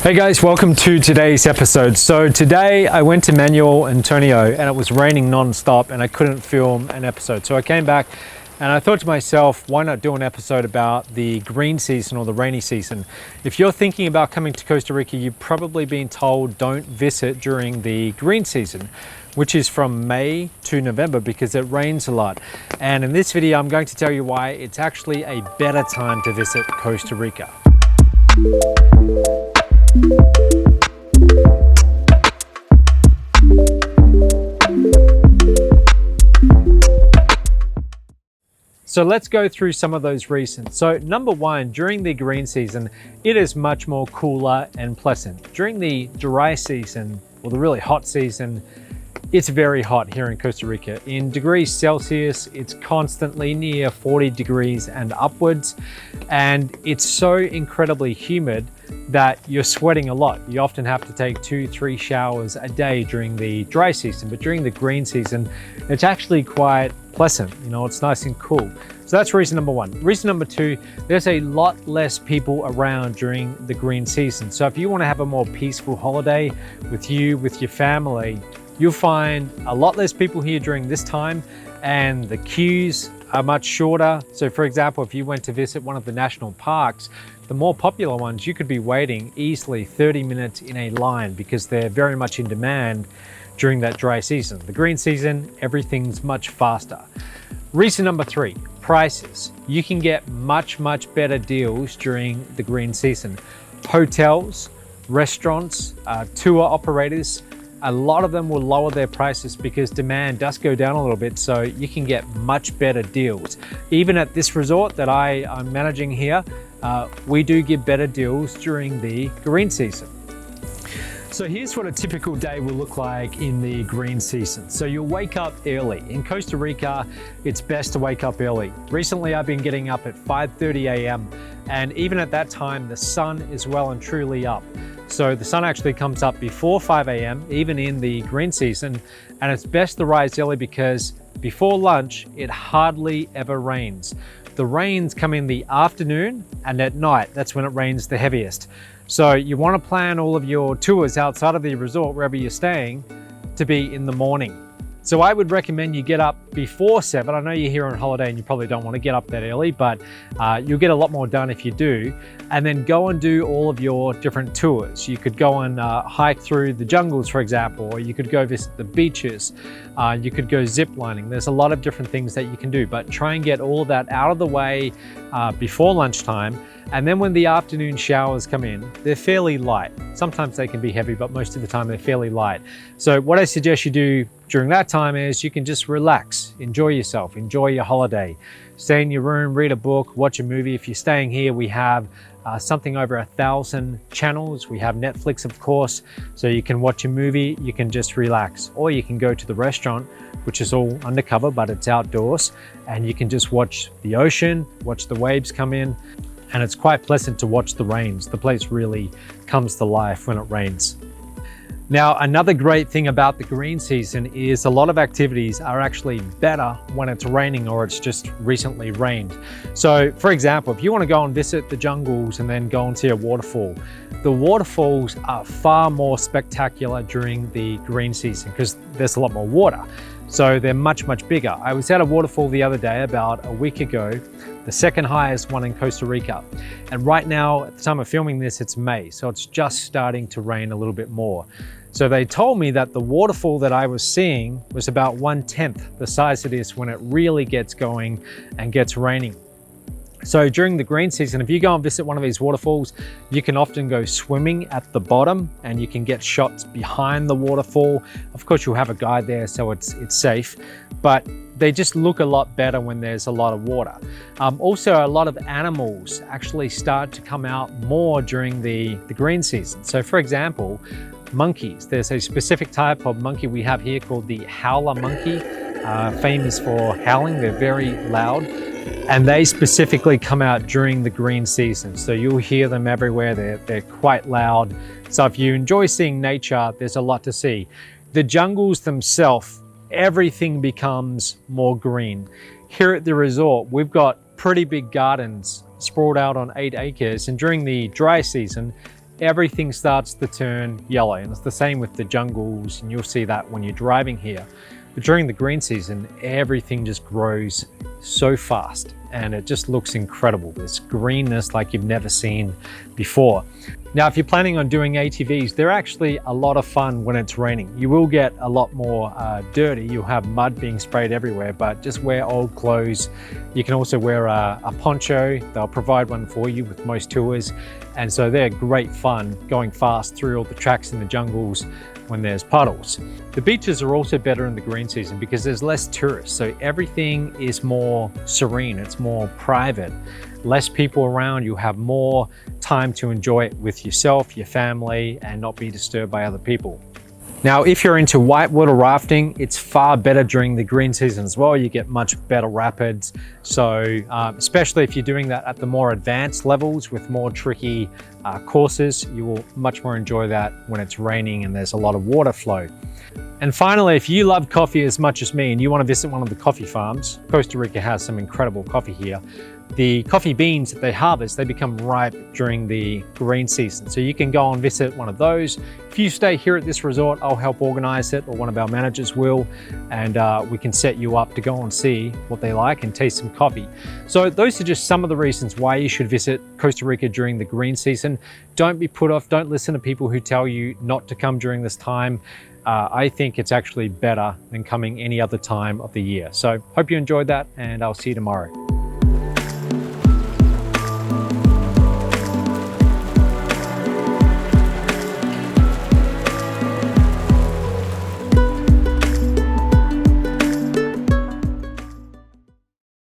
Hey guys, welcome to today's episode. So today I went to Manuel Antonio and it was raining non-stop and I couldn't film an episode. So I came back and I thought to myself, why not do an episode about the green season or the rainy season? If you're thinking about coming to Costa Rica, you've probably been told don't visit during the green season, which is from May to November because it rains a lot. And in this video, I'm going to tell you why it's actually a better time to visit Costa Rica. So let's go through some of those reasons. So number one, during the green season, it is much more cooler and pleasant. During the dry season, or the really hot season, it's very hot here in Costa Rica. In degrees Celsius, it's constantly near 40 degrees and upwards. And it's so incredibly humid that you're sweating a lot. You often have to take 2-3 showers a day during the dry season, but during the green season, it's actually quite pleasant. You know, it's nice and cool. So that's reason number one. Reason number two, there's a lot less people around during the green season. So if you want to have a more peaceful holiday with you, with your family, you'll find a lot less people here during this time and the queues are much shorter. So for example, if you went to visit one of the national parks, the more popular ones, you could be waiting easily 30 minutes in a line because they're very much in demand during that dry season. The green season, everything's much faster. Reason number three, prices. You can get much better deals during the green season. Hotels, restaurants, tour operators, a lot of them will lower their prices because demand does go down a little bit, so you can get much better deals. Even at this resort that I'm managing here, we do give better deals during the green season. So here's what a typical day will look like in the green season. So you'll wake up early. In Costa Rica, it's best to wake up early. Recently, I've been getting up at 5:30 a.m. and even at that time, the sun is well and truly up. So the sun actually comes up before 5 a.m., even in the green season, and it's best to rise early because before lunch, it hardly ever rains. The rains come in the afternoon and at night, that's when it rains the heaviest. So you want to plan all of your tours outside of the resort, wherever you're staying, to be in the morning. So I would recommend you get up before 7. I know you're here on holiday and you probably don't want to get up that early, but you'll get a lot more done if you do. And then go and do all of your different tours. You could go and hike through the jungles, for example, or you could go visit the beaches. You could go zip lining. There's a lot of different things that you can do, but try and get all of that out of the way before lunchtime. And then when the afternoon showers come in, they're fairly light. Sometimes they can be heavy, but most of the time they're fairly light. So what I suggest you do during that time is you can just relax, enjoy yourself, enjoy your holiday. Stay in your room, read a book, watch a movie. If you're staying here, we have something over 1,000 channels. We have Netflix, of course, so you can watch a movie, you can just relax. Or you can go to the restaurant, which is all undercover, but it's outdoors, and you can just watch the ocean, watch the waves come in. And it's quite pleasant to watch the rains. The place really comes to life when it rains. Now, another great thing about the green season is a lot of activities are actually better when it's raining or it's just recently rained. So for example, if you want to go and visit the jungles and then go and see a waterfall, the waterfalls are far more spectacular during the green season because there's a lot more water. So they're much bigger. I was at a waterfall the other day about a week ago, the second highest one in Costa Rica. And right now, at the time of filming this, it's May, so it's just starting to rain a little bit more. So they told me that the waterfall that I was seeing was about 1/10 the size it is when it really gets going and gets raining. So during the green season, if you go and visit one of these waterfalls, you can often go swimming at the bottom and you can get shots behind the waterfall. Of course, you'll have a guide there, so it's safe, but they just look a lot better when there's a lot of water. Also, a lot of animals actually start to come out more during the green season. So for example, monkeys. There's a specific type of monkey we have here called the howler monkey, famous for howling. They're very loud. And they specifically come out during the green season. So you'll hear them everywhere. They're quite loud. So if you enjoy seeing nature, there's a lot to see. The jungles themselves, everything becomes more green. Here at the resort, we've got pretty big gardens sprawled out on 8 acres. And during the dry season, everything starts to turn yellow. And it's the same with the jungles, and you'll see that when you're driving here. But during the green season, everything just grows so fast and it just looks incredible. This greenness like you've never seen before. Now, if you're planning on doing ATVs, they're actually a lot of fun when it's raining. You will get a lot more dirty. You'll have mud being sprayed everywhere, but just wear old clothes. You can also wear a poncho. They'll provide one for you with most tours. And so they're great fun going fast through all the tracks in the jungles when there's puddles. The beaches are also better in the green season because there's less tourists. So everything is more serene. It's more private. Less people around, you have more time to enjoy it with yourself, your family, and not be disturbed by other people. Now, if you're into whitewater rafting, it's far better during the green season as well. You get much better rapids. So especially if you're doing that at the more advanced levels with more tricky courses, you will much more enjoy that when it's raining and there's a lot of water flow. And finally, if you love coffee as much as me and you want to visit one of the coffee farms, Costa Rica has some incredible coffee here. The coffee beans that they harvest, they become ripe during the green season. So you can go and visit one of those. If you stay here at this resort, I'll help organize it, or one of our managers will, and we can set you up to go and see what they like and taste some coffee. So those are just some of the reasons why you should visit Costa Rica during the green season. Don't be put off. Don't listen to people who tell you not to come during this time. I think it's actually better than coming any other time of the year. So hope you enjoyed that, and I'll see you tomorrow.